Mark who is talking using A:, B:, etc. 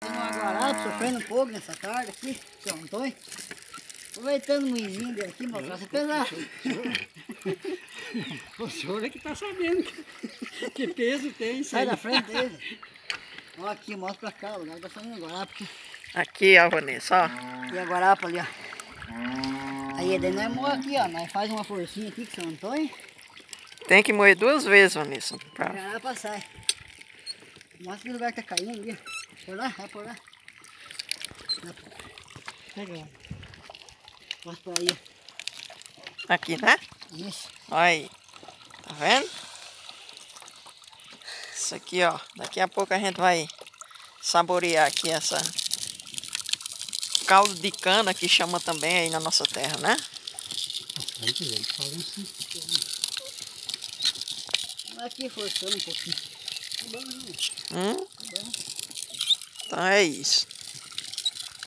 A: Uma guarapa, sofrendo um pouco nessa tarde aqui, seu Antônio. Aproveitando o moinzinho dele aqui, mostrar você pesar.
B: O senhor é que tá sabendo que peso tem isso.
A: Sai da frente dele. Ó, aqui, mostra pra cá, o lugar tá saindo guarapa aqui.
C: Aqui, ó, Vanessa, ó.
A: E a guarapa ali, ó. Aí, daí nós moemos aqui, ó. Nós faz uma forcinha aqui com o seu Antônio.
C: Tem que moer 2 vezes, Vanessa.
A: A garapa sai. Mostra que lugar que tá caindo ali. Por lá, vai por lá. Pega. Mostra por aí.
C: Aqui, né?
A: Isso.
C: Olha aí. Tá vendo? Isso aqui, ó. Daqui a pouco a gente vai saborear aqui essa caldo de cana que chama também aí na nossa terra, né?
A: Aqui forçando um pouquinho. Tá bom, não?
C: Então é isso.